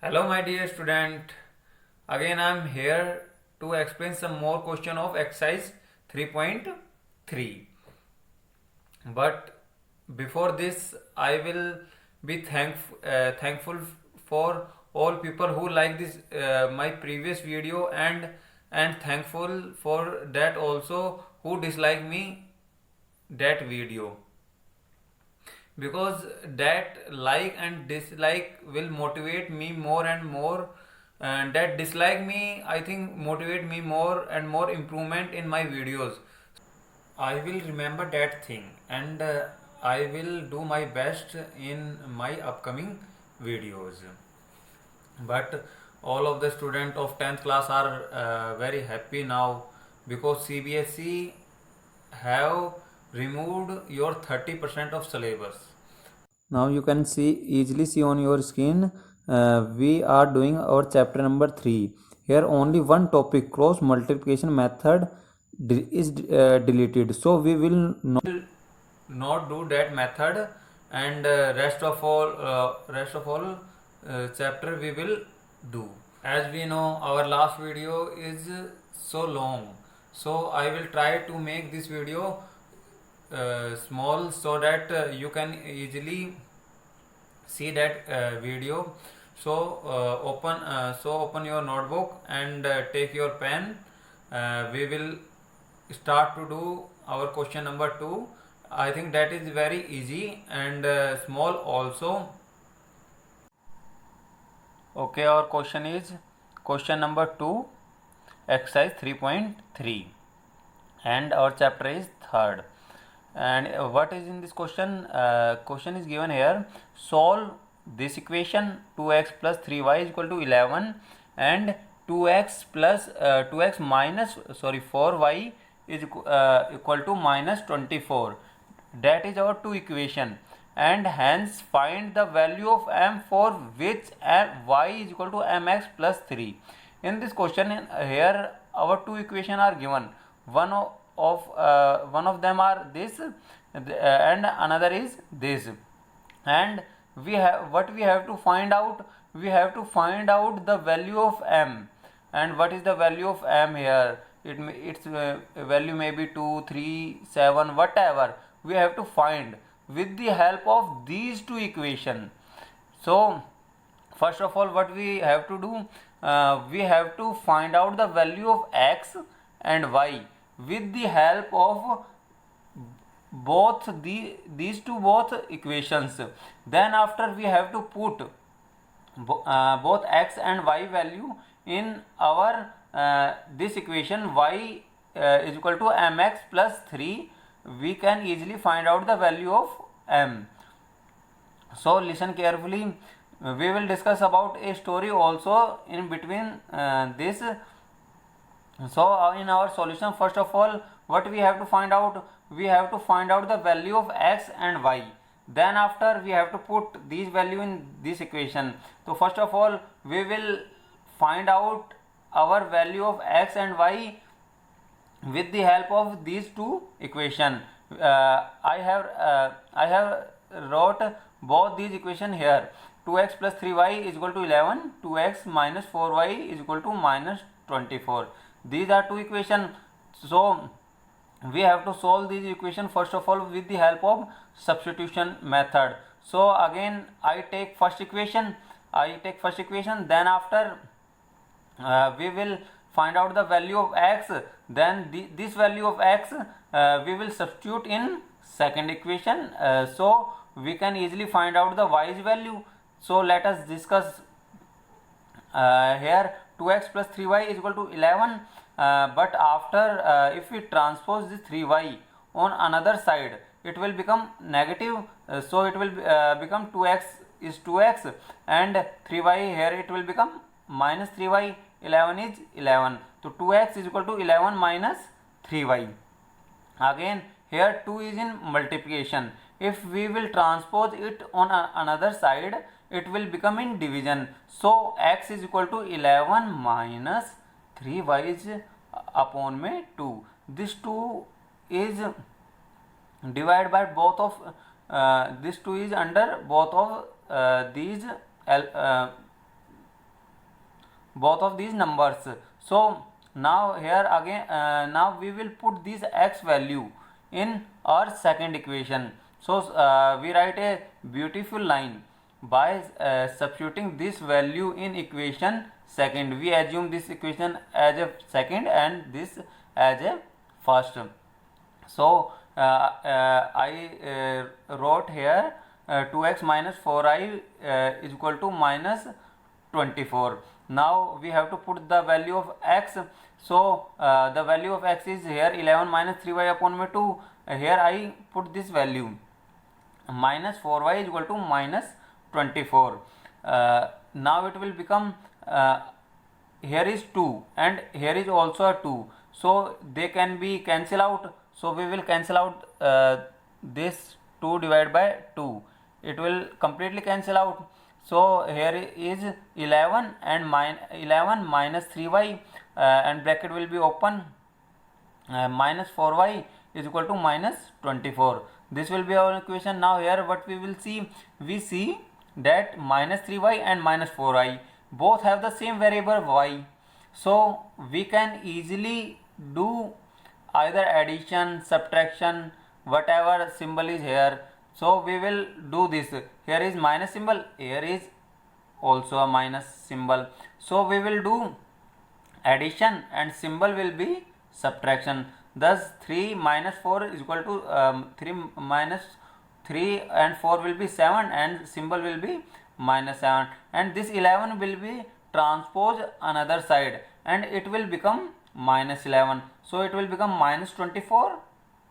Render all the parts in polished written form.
Hello my dear student, again I am here to explain some more question of exercise 3.3. But before this I will be thankful for all people who like this my previous video and thankful for that also who dislike me that video, because that like and dislike will motivate me more and more, and that dislike me I think motivate me more and more improvement in my videos. I will remember that thing, and I will do my best in my upcoming videos. But all of the students of 10th class are very happy now because CBSE have removed your 30% of syllabus. Now you can easily see on your screen, we are doing our chapter number 3. Here only one topic, cross multiplication method, is deleted, so we will not do that method, and rest of all chapter we will do. As we know, our last video is so long, so I will try to make this video small so that you can easily see that video. So open your notebook and take your pen. We will start to do our question number 2. I think that is very easy and small also. Okay, our question is question number 2, exercise 3.3, and our chapter is 3rd. And what is in this question? Question is given here: solve this equation 2x plus 3y is equal to 11 and 2x minus 4y is equal to minus 24. That is our two equation, and hence find the value of m for which y is equal to mx plus 3. In this question here our two equation are given. One of them are this and another is this, and we have to find out. We have to find out the value of m. And what is the value of m here? Its value may be 2, 3, 7, whatever. We have to find with the help of these two equation. So first of all, what we have to do, we have to find out the value of x and y with the help of these two equations. Then after we have to put both x and y value in our this equation. Y is equal to mx plus 3. We can easily find out the value of m. So listen carefully. We will discuss about a story also in between this. So in our solution, first of all, what we have to find out? We have to find out the value of x and y. Then after we have to put these value in this equation. So first of all, we will find out our value of x and y with the help of these two equation. I have wrote both these equation here. 2x plus 3y is equal to 11. 2x minus 4y is equal to minus 24. These are two equation. So we have to solve these equation first of all with the help of substitution method. So again I take first equation. Then after we will find out the value of x. Then this value of x we will substitute in second equation, so we can easily find out the y's value. So let us discuss here. 2x plus 3y is equal to 11, but after if we transpose this 3y on another side, it will become negative. So it will become 2x is 2x and 3y here it will become minus 3y. 11 is 11, so 2x is equal to 11 minus 3y. Again here 2 is in multiplication. If we will transpose it on another side, it will become in division. So x is equal to 11 minus 3y is upon में 2. This 2 is divided by both of this 2 is under both of these both of these numbers. So now here again, now we will put this x value in our second equation. So we write a beautiful line by substituting this value in equation second. We assume this equation as a second and this as a first. So I wrote here 2x minus 4i is equal to minus 24. Now we have to put the value of x. So the value of x is here 11 minus 3y upon my 2. Here I put this value minus 4y is equal to minus 24. Now it will become here is 2 and here is also a 2, so they can be cancel out. So we will cancel out this 2 divided by 2, it will completely cancel out. So here is 11 and 11 minus 3y and bracket will be open, minus 4y is equal to minus 24. This will be our equation. Now here what we will see, we see that minus 3y and minus 4i both have the same variable y, so we can easily do either addition, subtraction, whatever symbol is here. So we will do this. Here is minus symbol, here is also a minus symbol, so we will do addition and symbol will be subtraction. Thus 3 minus 4 is equal to 3 minus 3 and 4 will be 7 and symbol will be minus 7, and this 11 will be transposed another side and it will become minus 11. So it will become minus 24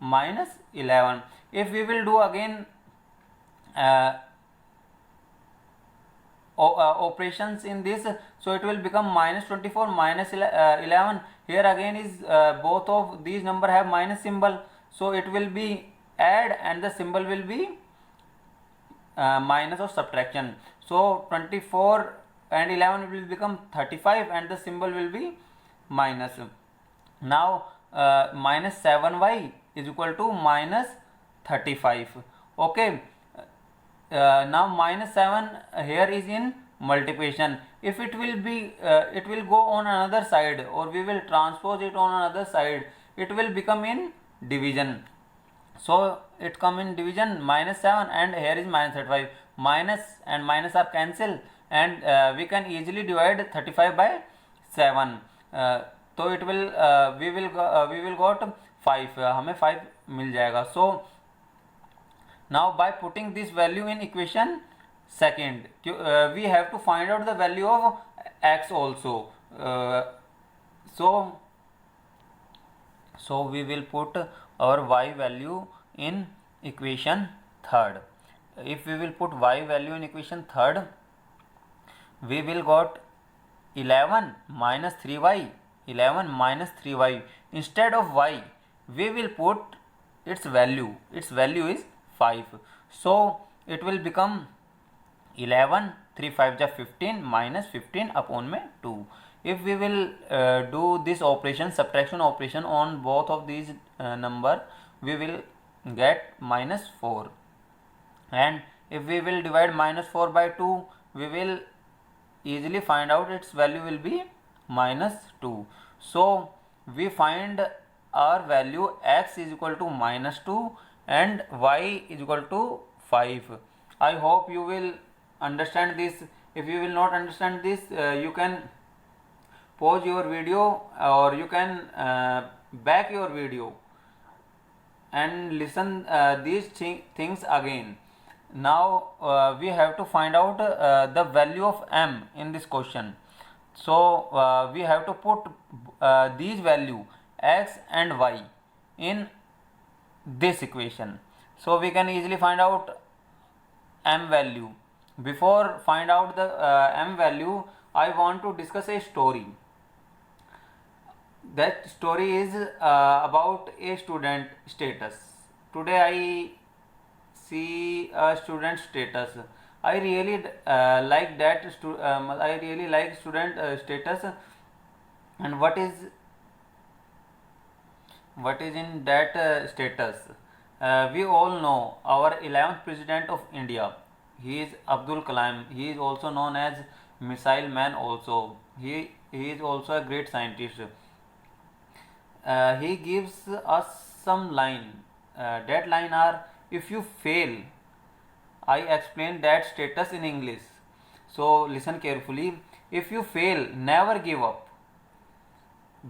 minus 11. If we will do again operations in this, so it will become minus 24 minus 11. Here again is both of these number have minus symbol, so it will be add and the symbol will be minus or subtraction. So 24 and 11 will become 35 and the symbol will be minus. Now minus 7y is equal to minus 35. Okay, now minus 7 here is in multiplication. If it will be it will go on another side or we will transpose it on another side, it will become in division. So it come in division, minus 7 and here is minus 35. Minus and minus are cancelled and we can easily divide 35 by 7. So it will we will got 5, हमें 5 मिल जाएगा. So now by putting this value in equation second, we have to find out the value of x also. So we will put our y value in equation third. If we will put y value in equation third, we will got 11 minus 3y. 11 minus 3y. Instead of y, we will put its value. Its value is 5. So it will become 11, 3 5 ja 15 minus 15 upon में 2. If we will do this operation, subtraction operation on both of these number, we will get minus 4. And if we will divide minus 4 by 2, we will easily find out its value will be minus 2. So we find our value x is equal to minus 2 and y is equal to 5. I hope you will understand this. If you will not understand this, you can pause your video or you can back your video and listen these things again. Now we have to find out the value of m in this question. So we have to put these value x and y in this equation. So we can easily find out m value. Before find out the m value, I want to discuss a story. That story is about a student status. Today I see a student status. I really like that. I really like student status. And what is in that status? We all know our 11th president of India. He is Abdul Kalam. He is also known as missile man also. He is also a great scientist. He gives us some line. That line are, if you fail, I explain that status in English. So listen carefully. If you fail, never give up,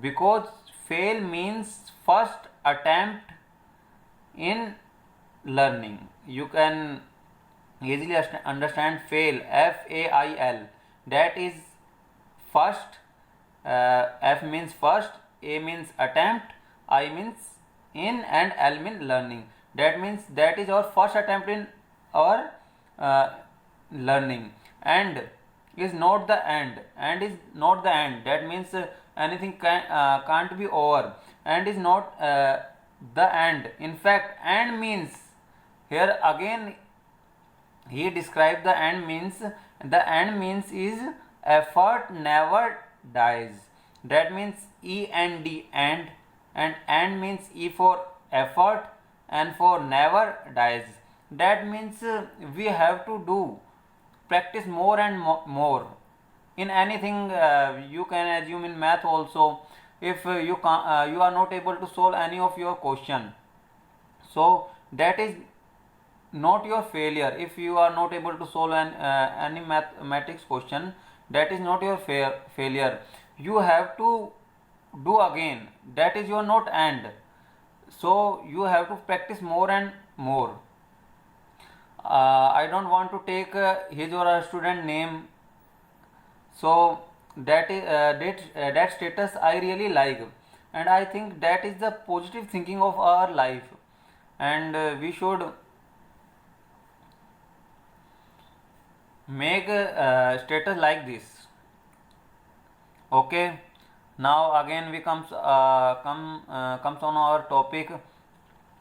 because fail means first attempt in learning. You can easily understand fail, FAIL. That is first. F means first, A means attempt, I means in, and L means learning. That means that is our first attempt in our learning. And is not the end. And is not the end. That means anything can't be over. And is not the end. In fact, and means, here again he described the end means. The end means is effort never dies. That means END, and end means E for effort and for never dies. That means we have to do practice more and more in anything. You can assume in math also. If you are not able to solve any of your question, so that is not your failure. If you are not able to solve any mathematics question, that is not your failure. You have to do again. That is your not end. So you have to practice more and more. I don't want to take his or her student name. So that is that status I really like, and I think that is the positive thinking of our life, and we should make status like this. Okay, now again we comes on our topic,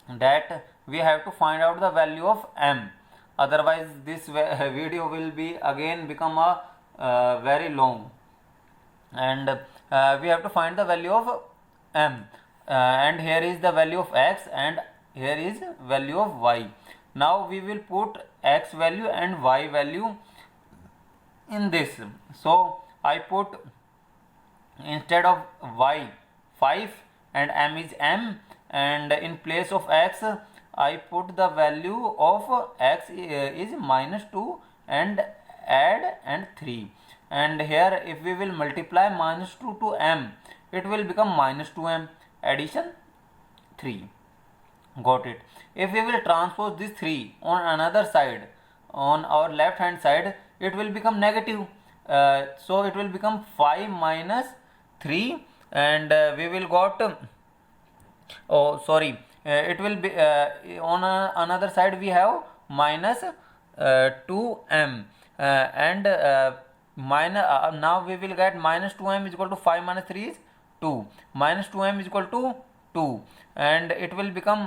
that we have to find out the value of m. Otherwise this video will be again become a very long, and we have to find the value of m, and here is the value of x, and here is value of y. Now we will put x value and y value in this. So I put, instead of y, 5, and m is m, and in place of x I put the value of x is -2 and add and 3. And here if we will multiply -2 to m, it will become -2m, addition 3. Got it. If we will transpose this 3 on another side, on our left hand side, it will become negative. So it will become 5 minus 3, and we will got it will be on another side we have minus 2m, and now we will get minus 2m is equal to 5 minus 3 is 2, minus 2m is equal to 2, and it will become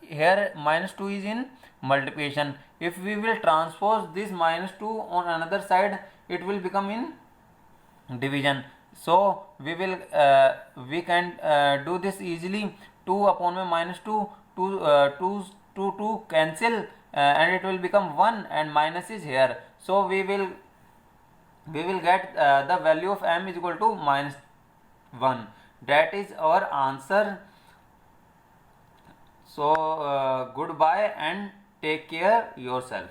here minus 2 is in multiplication. If we will transpose this minus 2 on another side, it will become in division. So we will we can do this easily. 2 upon minus 2, 2 cancel, and it will become 1, and minus is here. So we will get the value of m is equal to -1. That is our answer. So goodbye and take care yourself.